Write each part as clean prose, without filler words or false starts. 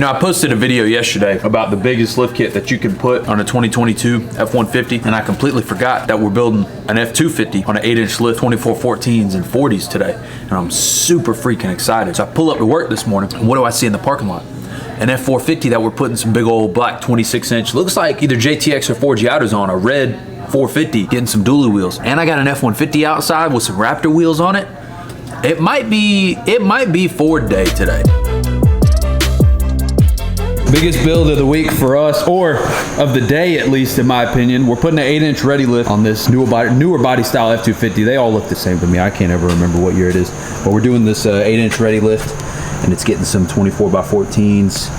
know, I posted a video yesterday about the biggest lift kit that you can put on a 2022 F-150, and I completely forgot that we're building an F250 on an 8-inch lift, 2414s and 40s today, and I'm super freaking excited. So I pull up to work this morning, and what do I see in the parking lot? An F450 that we're putting some big old black 26-inch, looks like either JTX or Forged on, a red 450, getting some dually wheels. And I got an F-150 outside with some Raptor wheels on it. It might be Ford day today. Biggest build of the week for us, or of the day at least in my opinion. We're putting an 8-inch ready lift on this newer body style F250. They all look the same to me. I can't ever remember what year it is. But we're doing this 8-inch ready lift, and it's getting some 24x14s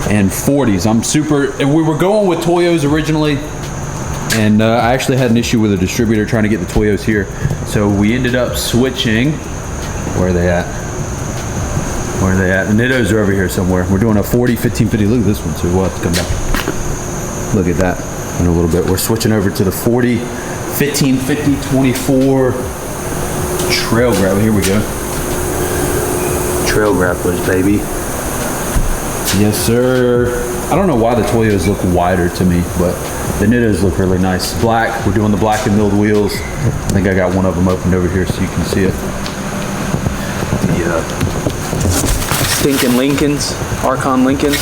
and 40s. I'm super, and we were going with Toyos originally, and I actually had an issue with a distributor trying to get the Toyos here. So we ended up switching. Where are they at? Where are they at? The Nittos are over here somewhere. We're doing a 40, 1550. Look at this one too. We'll have to come back. Look at that in a little bit. We're switching over to the 40, 1550, 24 trail grab. Here we go. Trail grapplers, baby. Yes, sir. I don't know why the Toyos look wider to me, but the Nittos look really nice. Black. We're doing the black and milled wheels. I think I got one of them opened over here so you can see it. The stinking Lincolns, Archon Lincolns.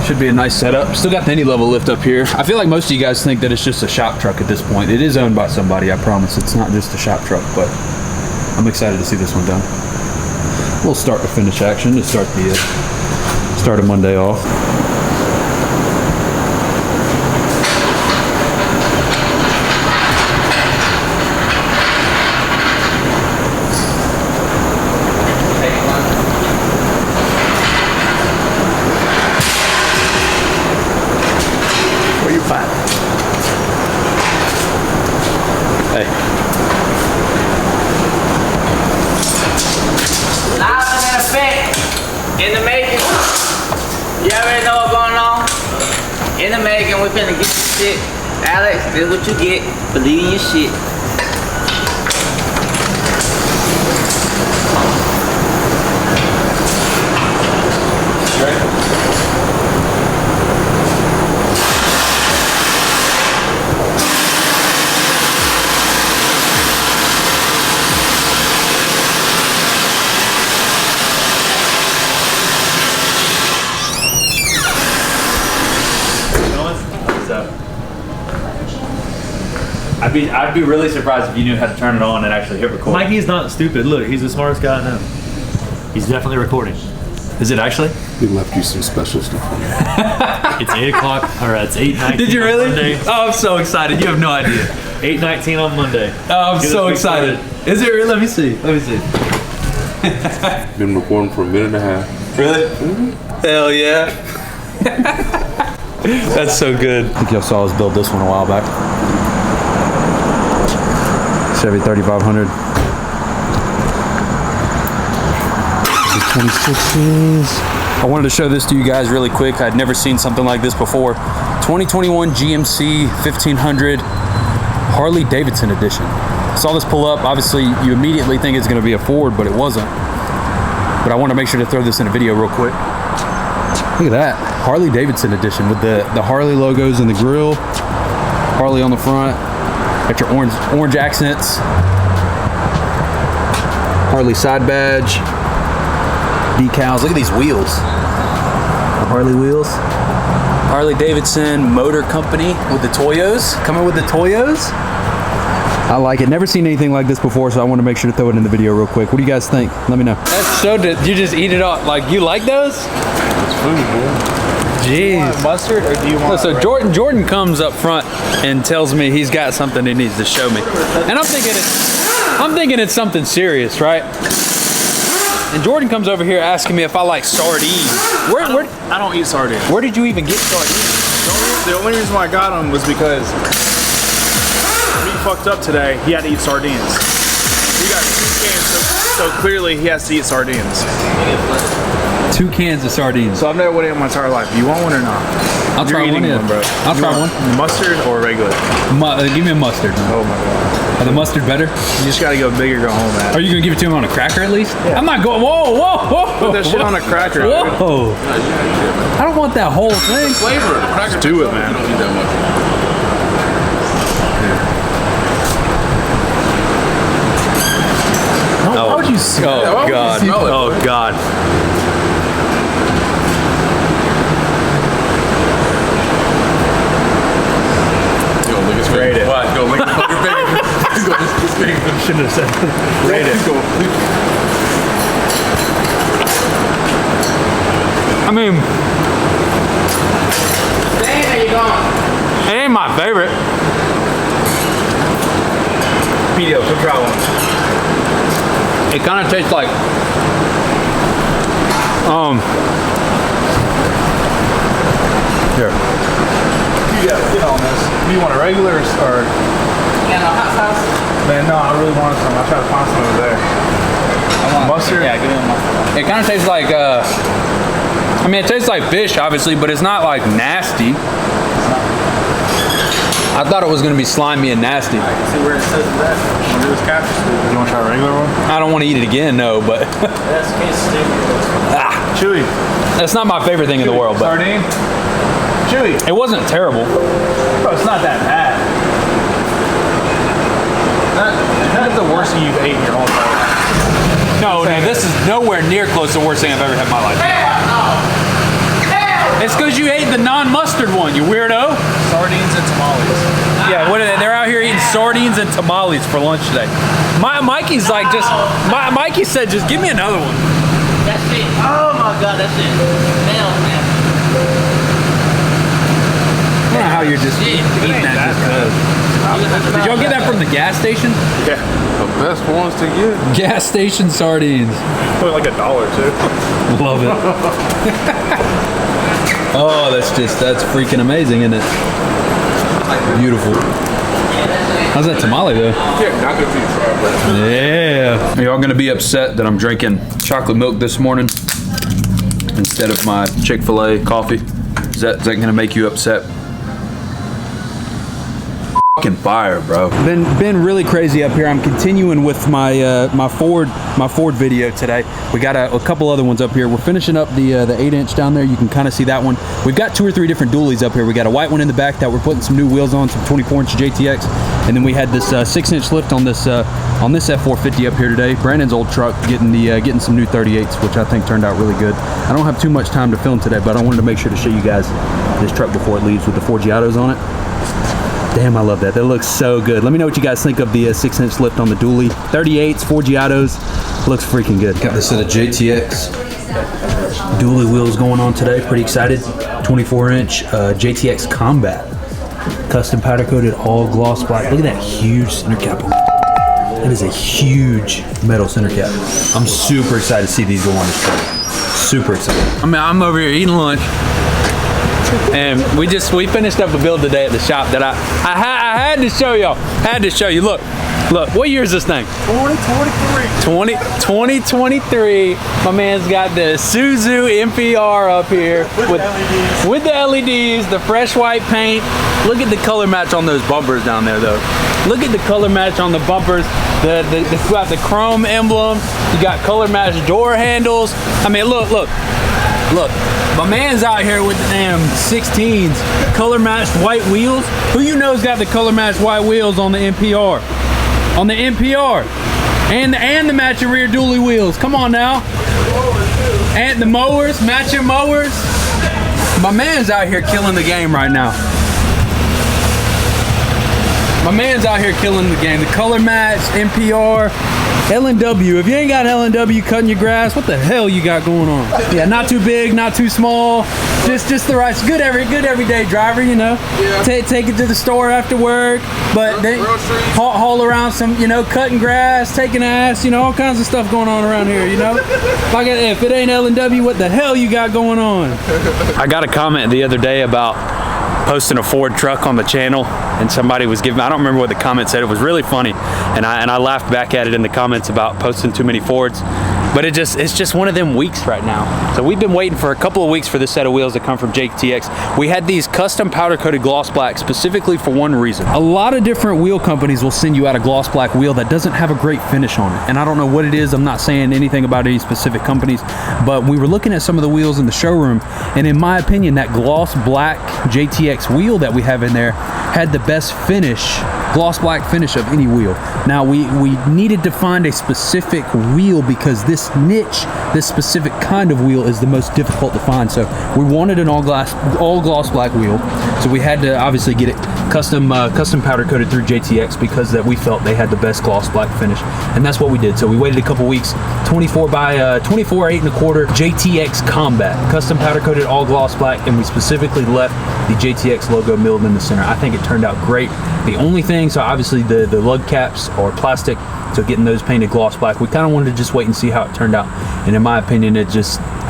Should be a nice setup. Still got the any level lift up here. I feel like most of you guys think that it's just a shop truck at this point. It is owned by somebody, I promise. It's not just a shop truck, but I'm excited to see this one done. We'll start to finish action to start a Monday off. In the making, we're finna get this shit. Alex, this is what you get. Believe in your shit. I'd be really surprised if you knew how to turn it on and actually hit record. Mikey's not stupid. Look, he's the smartest guy I know. He's definitely recording. Is it actually? We left you some special stuff. It's 8 o'clock, or it's 8:19. Did you really? Monday. Oh, I'm so excited. You have no idea. 8:19 on Monday. Oh, I'm so excited. Is it really? Let me see. Let me see. Been recording for a minute and a half. Really? Mm-hmm. Hell yeah. That's so good. I think y'all saw us build this one a while back. Chevy 3500. 26s. I wanted to show this to you guys really quick. I'd never seen something like this before. 2021 GMC 1500 Harley Davidson edition. I saw this pull up. Obviously, you immediately think it's going to be a Ford, but it wasn't. But I want to make sure to throw this in a video real quick. Look at that. Harley Davidson edition with the Harley logos in the grill. Harley on the front. Got your orange accents. Harley side badge. Decals. Look at these wheels. The Harley wheels. Harley Davidson Motor Company with the Toyos. Coming with the Toyos. I like it. Never seen anything like this before, so I want to make sure to throw it in the video real quick. What do you guys think? Let me know. That's so good. You just eat it all. Like, you like those? It's food, man. Jeez. Do you want mustard or do you want? So Jordan comes up front and tells me he's got something he needs to show me, and I'm thinking it's something serious, right? And Jordan comes over here asking me if I like sardines. I don't eat sardines. Where did you even get sardines? The only reason why I got them was because he fucked up today. He had to eat sardines. He got 2 cans, so clearly he has to eat sardines. 2 cans of sardines. So I've never wanted it in my entire life. Do you want one or not? I'll You're try one. eating Yeah. one, bro. I'll You try want one. Mustard or regular? Give me a mustard. Oh my god. Are the mustard better? You just gotta go big or go home, man. Are you gonna give it to him on a cracker at least? Yeah. I'm not going. Whoa, whoa, whoa! Put that shit on a cracker. Whoa! I don't want that whole thing. Flavor. The cracker. Just do it, man. You don't need that much. Why would you say that? Why Oh would you God. say that? Oh God. Go lick his Rate finger. it. What? Go lick his fucking finger. Go lick his finger. Shouldn't have said that. Rate it. Go. I mean, Dang, how you going? it ain't my favorite. Video, come try one. It kind of tastes like, here. You gotta get on this. Do you want a regular or? Yeah, no hot sauce. Man, no, I really want some. I'll try to find some over there. Mustard? Yeah, give me a mustard. It kind of tastes like, I mean, it tastes like fish, obviously, but it's not like nasty. I thought it was gonna be slimy and nasty. See where it says that? Want to do this capture stew? You want to try a regular one? I don't want to eat it again, no, but That's case steak. Chewy. that's not my favorite thing in the world. But Sardine? Chewy. it wasn't terrible. Bro, it's not that bad. That's the worst thing you've ate in your whole entire life. No, this is nowhere near close to the worst thing I've ever had in my life. It's because you ate the non-mustard one, you weirdo. Sardines and tamales. Yeah, what are they? They're out here eating sardines and tamales for lunch today. Mikey's like Mikey said, just give me another one. That's it. Oh my god, that's it. Nails, man. I don't know how you're just eating that just because. Did y'all get that from the gas station? Yeah. The best ones to get. Gas station sardines. Put like $1 too. Love it. Oh, that's freaking amazing, isn't it? Beautiful. How's that tamale though? Yeah, not good for you, try, bro. Yeah. Are y'all gonna be upset that I'm drinking chocolate milk this morning instead of my Chick-fil-A coffee? Is that gonna make you upset? Fucking fire, bro. Been really crazy up here. I'm continuing with my my Ford video today. We got a couple other ones up here. We're finishing up the 8-inch down there. You can kind of see that one. We've got 2 or 3 different dualies up here. We got a white one in the back that we're putting some new wheels on, some 24-inch JTX, and then we had this 6-inch lift on this F450 up here today. Brandon's old truck getting some new 38s, which I think turned out really good. I don't have too much time to film today, but I wanted to make sure to show you guys this truck before it leaves with the Forgiatos on it. Damn, I love that. That looks so good. Let me know what you guys think of the 6-inch lift on the dually. 38s, Forgiatos. Looks freaking good. Got this set of JTX dually wheels going on today. Pretty excited. 24-inch JTX Combat. Custom powder coated, all gloss black. Look at that huge center cap. That is a huge metal center cap. I'm super excited to see these go on this truck. Super excited. I'm over here eating lunch. And we finished up a build today at the shop that I had to show y'all. Had to show you. Look, what year is this thing? 2023. My man's got the Suzu MPR up here with the LEDs, the fresh white paint. Look at the color match on those bumpers down there, though. Look at the color match on the bumpers. You got the chrome emblem. You got color match door handles. I mean, look. My man's out here with the damn 16s, color matched white wheels. Who you know's got the color matched white wheels on the MPR? On the MPR. And the matching rear dually wheels. Come on now. And the mowers, matching mowers. My man's out here killing the game right now. My man's out here killing the game. The color match, MPR, LNW. If you ain't got LNW cutting your grass, what the hell you got going on? Yeah, not too big, not too small. Just the right, good everyday driver, you know. Yeah. Take it to the store after work, but then haul around some, you know, cutting grass, taking ass, you know, all kinds of stuff going on around here, you know. Like if it ain't LNW, what the hell you got going on? I got a comment the other day about posting a Ford truck on the channel, and somebody was giving, I don't remember what the comment said, it was really funny, and I laughed back at it in the comments about posting too many Fords. But it's just one of them weeks right now. So we've been waiting for a couple of weeks for this set of wheels to come from JTX. We had these custom powder coated gloss black specifically for one reason. A lot of different wheel companies will send you out a gloss black wheel that doesn't have a great finish on it. And I don't know what it is. I'm not saying anything about any specific companies, but we were looking at some of the wheels in the showroom, and in my opinion, that gloss black JTX wheel that we have in there had the best finish, gloss black finish of any wheel. Now we needed to find a specific wheel because this niche, this specific kind of wheel is the most difficult to find. So we wanted an all gloss black wheel. So we had to obviously get it custom powder coated through JTX because that we felt they had the best gloss black finish, and that's what we did. So we waited a couple weeks. 24 by 24 8.25 JTX Combat, custom powder coated all gloss black, and we specifically left the JTX logo milled in the center. I think it turned out great. The only thing, so obviously the lug caps are plastic, so getting those painted gloss black, we kind of wanted to just wait and see how it turned out. And in my opinion, I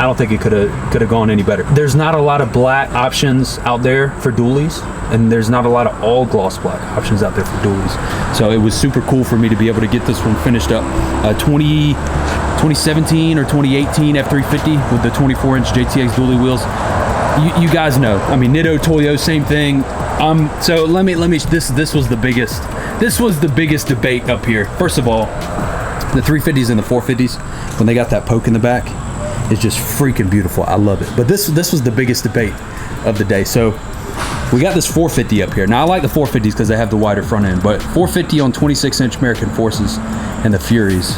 don't think it could have gone any better. There's not a lot of black options out there for dualies, and there's not a lot of all gloss black options out there for dualies. So it was super cool for me to be able to get this one finished up. 2017 or 2018 F350 with the 24-inch JTX dually wheels. You guys know, I mean, Nitto, Toyo, same thing. So let me. This was the biggest debate up here. First of all, the 350s and the 450s, when they got that poke in the back, is just freaking beautiful. I love it. But this was the biggest debate of the day. So we got this 450 up here. Now I like the 450s because they have the wider front end, but 450 on 26-inch American Forces and the Furies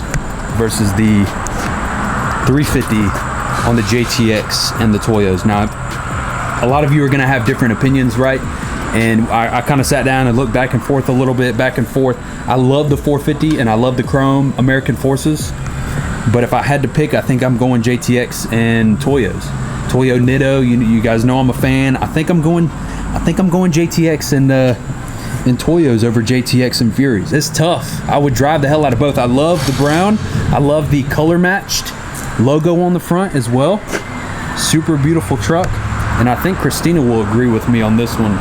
versus the 350 on the JTX and the Toyos. Now, a lot of you are going to have different opinions, right? And I kind of sat down and looked back and forth a little bit, back and forth. I love the 450 and I love the chrome American Forces, but if I had to pick, I think I'm going JTX and Toyos. Toyo, Nitto, you guys know I'm a fan. I think I'm going JTX and Toyos over JTX and Furies. It's tough. I would drive the hell out of both. I love the brown. I love the color matched logo on the front as well. Super beautiful truck. And I think Christina will agree with me on this one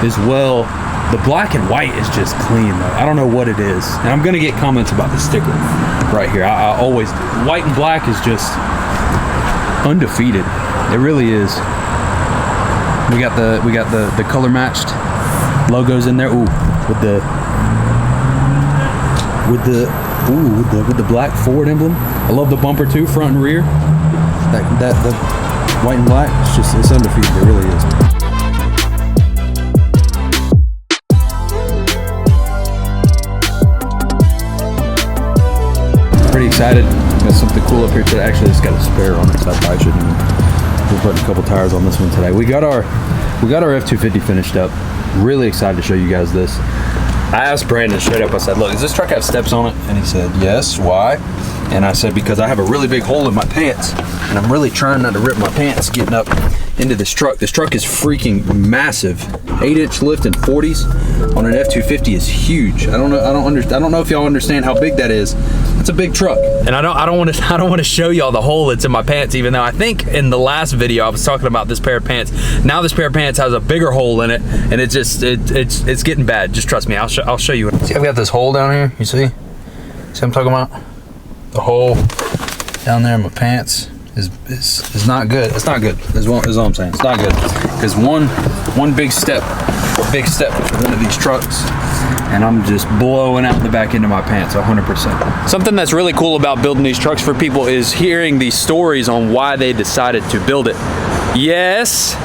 as well. The black and white is just clean though. I don't know what it is. And I'm gonna get comments about the sticker right here. I always, white and black is just undefeated. It really is. We got the color matched logos in there. Ooh, with the black Ford emblem. I love the bumper too, front and rear. The white and black, it's undefeated. It really is. Pretty excited. Got something cool up here today. Actually, it's got a spare on it, so I probably shouldn't. We're putting a couple tires on this one today. We got our F250 finished up. Really excited to show you guys this. I asked Brandon straight up, I said, look, does this truck have steps on it? And he said, yes. Why? And I said, because I have a really big hole in my pants, and I'm really trying not to rip my pants getting up into this truck. This truck is freaking massive. 8-inch lift in 40s on an F250 is huge. I don't know if y'all understand how big that is. It's a big truck. And I don't want to show y'all the hole that's in my pants, even though I think in the last video I was talking about this pair of pants. Now this pair of pants has a bigger hole in it, and it's getting bad. Just trust me. I'll show you. See, I've got this hole down here. You see? See what I'm talking about? The hole down there in my pants is not good. It's not good. Is all I'm saying. It's not good because one big step with one of these trucks, and I'm just blowing out the back end of my pants 100%. Something that's really cool about building these trucks for people is hearing these stories on why they decided to build it. Yes.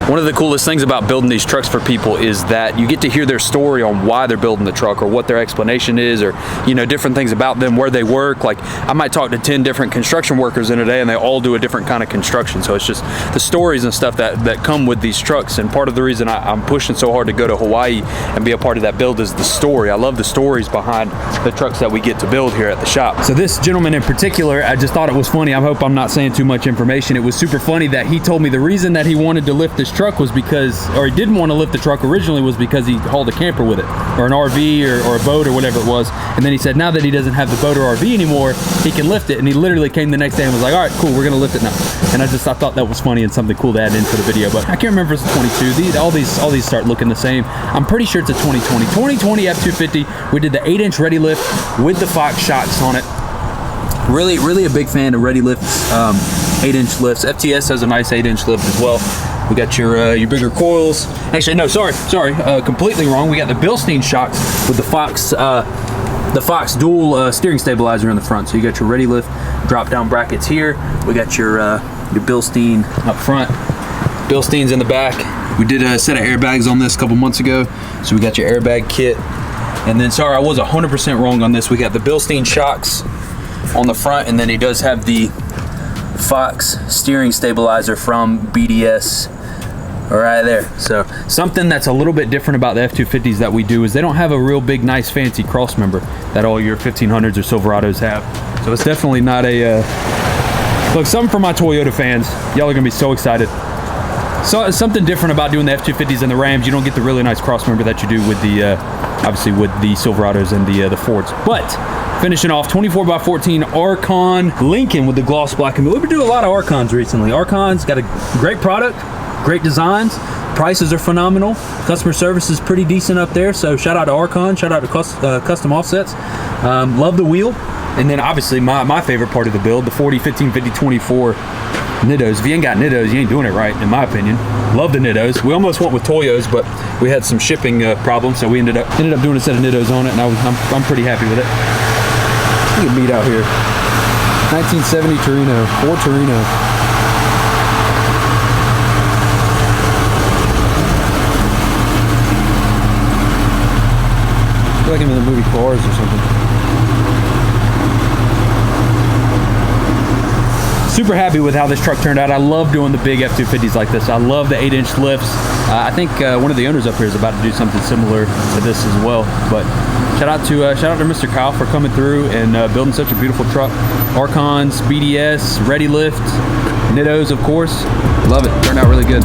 One of the coolest things about building these trucks for people is that you get to hear their story on why they're building the truck, or what their explanation is, or different things about them, where they work. Like I might talk to 10 different construction workers in a day, and they all do a different kind of construction. So it's just the stories and stuff that come with these trucks. And part of the reason I'm pushing so hard to go to Hawaii and be a part of that build is the story. I love the stories behind the trucks that we get to build here at the shop. So this gentleman in particular, I just thought it was funny. I hope I'm not saying too much information. It was super funny that he told me the reason that he wanted to lift this truck was because, or he didn't want to lift the truck originally, was because he hauled a camper with it, or an RV or a boat or whatever it was. And then he said now that he doesn't have the boat or RV anymore, he can lift it. And he literally came the next day and was like, all right, cool, we're gonna lift it now. And I thought that was funny and something cool to add into the video. But I can't remember if it's a 22. All these start looking the same. I'm pretty sure it's a 2020 F250. We did the 8-inch ready lift with the Fox shocks on it. Really a big fan of ready lift 8-inch lifts. FTS has a nice 8-inch lift as well. We got your bigger coils. Actually, no, sorry, completely wrong. We got the Bilstein shocks with the Fox dual steering stabilizer in the front. So you got your ready lift drop down brackets here. We got your Bilstein up front. Bilstein's in the back. We did a set of airbags on this a couple months ago. So we got your airbag kit. And then, sorry, I was 100% wrong on this. We got the Bilstein shocks on the front, and then he does have the Fox steering stabilizer from BDS right there. So something that's a little bit different about the F250s that we do is they don't have a real big, nice, fancy cross member that all your 1500s or Silverados have. So it's definitely not a, look, something for my Toyota fans. Y'all are gonna be so excited. So something different about doing the F250s and the Rams. You don't get the really nice cross member that you do with the, obviously with the Silverados and the Fords. But finishing off 24x14 Archon Lincoln with the gloss black. And we've been doing a lot of Archons recently. Archon's got a great product, great designs, prices are phenomenal, customer service is pretty decent up there. So shout out to Archon, shout out to Custom Offsets. Love the wheel. And then obviously my favorite part of the build, the 40, 15, 50, 24 Nittos. If you ain't got Nittos, you ain't doing it right, in my opinion. Love the Nittos. We almost went with Toyos, but we had some shipping problems, so we ended up doing a set of Nittos on it, and I'm pretty happy with it. Look at meat out here. 1970 Torino, Ford Torino. I feel like I'm in the movie Cars or something. Super happy with how this truck turned out. I love doing the big F250s like this. I love the 8-inch lifts. I think one of the owners up here is about to do something similar to this as well. But shout out to Mr. Kyle for coming through and building such a beautiful truck. Archons, BDS, Ready Lift, Nittos, of course. Love it. Turned out really good.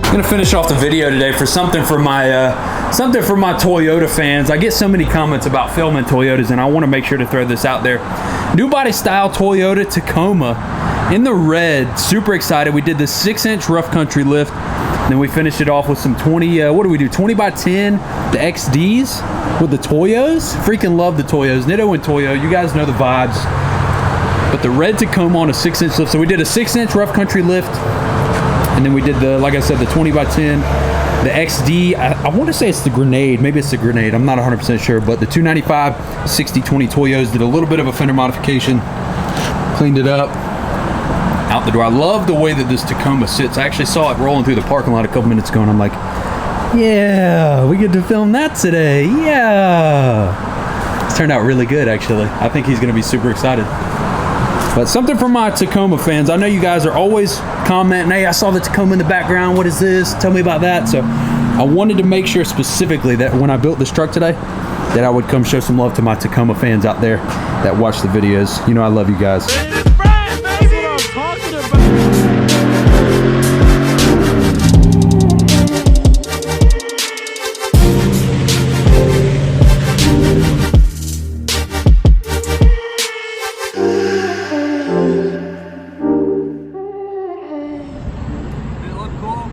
I'm gonna finish off the video today for something for my Toyota fans. I get so many comments about filming Toyotas, and I want to make sure to throw this out there. New body style Toyota Tacoma in the red. Super excited. We did the 6-inch rough country lift, and then we finished it off with some 20. What do we do? 20x10, the XDs with the Toyos. Freaking love the Toyos. Nitto and Toyo. You guys know the vibes. But the red Tacoma on a 6-inch lift. So we did a 6-inch rough country lift. And then we did the, like I said, the 20x10, the XD. I want to say it's the Grenade. Maybe it's the Grenade. I'm not 100% sure. But the 295 60/20 Toyos did a little bit of a fender modification, cleaned it up, out the door. I love the way that this Tacoma sits. I actually saw it rolling through the parking lot a couple minutes ago, and I'm like, yeah, we get to film that today. Yeah. It's turned out really good, actually. I think he's going to be super excited. But something for my Tacoma fans. I know you guys are always commenting, hey, I saw the Tacoma in the background. What is this? Tell me about that. So I wanted to make sure specifically that when I built this truck today, that I would come show some love to my Tacoma fans out there that watch the videos. You know I love you guys. That's what I'm talking about.